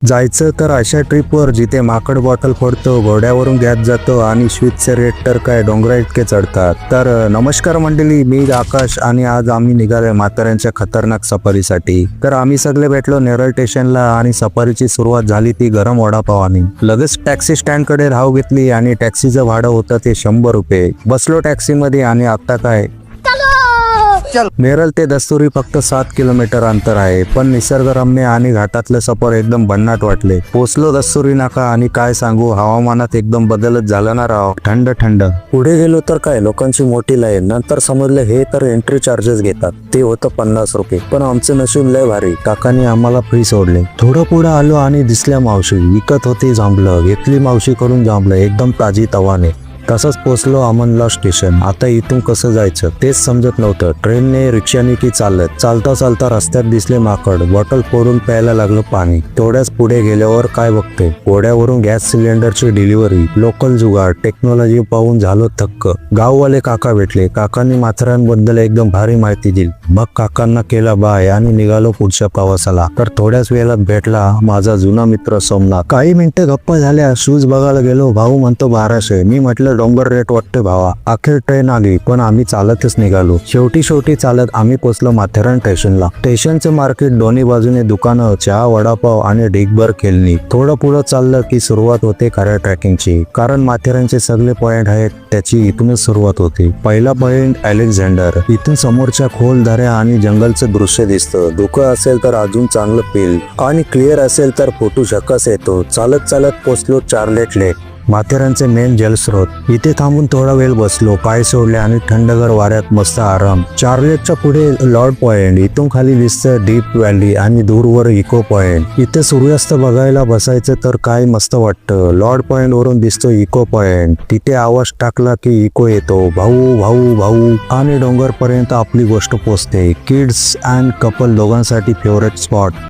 जायचं तर अशा ट्रिपवर जिथे माकड बॉटल फोडतो, घोड्यावरून गॅस जातो आणि स्वीटचे रेट तर काय डोंगरा इतके चढतात. तर नमस्कार मंडळी, मी आकाश आणि आज आम्ही निघालोय म्हाताऱ्यांच्या खतरनाक सफारीसाठी. तर आम्ही सगळे भेटलो नेरळ स्टेशनला आणि सफारीची सुरुवात झाली ती गरम वडापावानी. लगेच टॅक्सी स्टँड कडे राहू घेतली आणि टॅक्सीचं भाडं होतं ते 100 रुपये. बसलो टॅक्सीमध्ये आणि आता काय नेरळ ते दस्तुरी फक्त 7 किलोमीटर अंतर आहे, पण निसर्गरम्य आणि घाटातलं सफर एकदम भन्नाट वाटले. पोचलो दस्तुरी नाका आणि काय सांगू, हवामानात एकदम बदलच झाला ना राव. थंड थंड पुढे गेलो तर काय लोकांची मोठी लाईन. नंतर समजलं हे तर एंट्री चार्जेस घेतात, ते होतं 50 रुपये. पण आमचं नशीब लय भारी, काकांनी आम्हाला फ्री सोडले. थोडं पुढे आलो आणि दिसल्या मावशी विकत होती जांभळं. घेतली मावशी कडून जांभळं, एकदम ताजी तवाने. तसंच पोचलो अमनला स्टेशन. आता इथून कसं जायचं तेच समजत नव्हतं. ट्रेनने, रिक्षाने की चालत. चालता चालता रस्त्यात दिसले माकड. बॉटल फोडून प्यायला लागलं पाणी. तेवढ्याच पुढे गेल्यावर काय बघते, घोड्यावरून गॅस सिलेंडरची डिलिव्हरी. लोकल जुगाड, टेक्नॉलॉजी पाहून झालो थक्क. गाववाले काका भेटले. काकांनी म्हाताऱ्यांबद्दल एकदम भारी माहिती दिली. मग काकांना केला बाय आणि निघालो पुढच्या प्रवासाला. तर थोड्याच वेळात भेटला माझा जुना मित्र सोमनाथ. काही मिनिटं गप्पा झाल्या. शूज बघायला गेलो. भाऊ म्हणतो 1200. मी म्हटलं डोंगर रेट वाटते भावा. अखेर ट्रेन आली, पण आम्ही चालतच निघालो. शेवटी चालत आम्ही पोचलो माथेरान स्टेशनला. स्टेशनचे मार्केट, दोन्ही बाजूने दुकानं, चहा, वडापाव आणि ढीगभर खेळणी. थोडं पुढं चाललं की सुरुवात होते खऱ्या ट्रॅकिंगची. कारण माथेरानचे सगळे पॉइंट आहेत त्याची इथूनच सुरुवात होते. पहिला पॉइंट अलेक्झांडर. इथून समोरच्या खोल दऱ्या आणि जंगलचं दृश्य दिसतं. धुकं असेल तर अजून चांगलं फील आणि क्लिअर असेल तर फोटो झकास येतो. चालत पोचलो चार्लेट लेक, माथेरानचे मेन जलस्रोत. इथे थांबून थोडा वेळ बसलो, पाय सोडले आणि थंडगार वाऱ्यात मस्त आराम. चार्लेटच्या पुढे लॉर्ड पॉइंट. इथून खाली दिसतं डीप व्हॅली आणि दूरवर इको पॉइंट. इथे सूर्यास्त बघायला बसायचं तर काय मस्त वाटतं. लॉर्ड पॉइंट वरून दिसतो इको पॉइंट. तिथे आवाज टाकला की इको येतो, भाऊ भाऊ भाऊ, आणि डोंगर पर्यंत आपली गोष्ट पोचते. किड्स अँड कपल दोघांसाठी फेवरेट स्पॉट.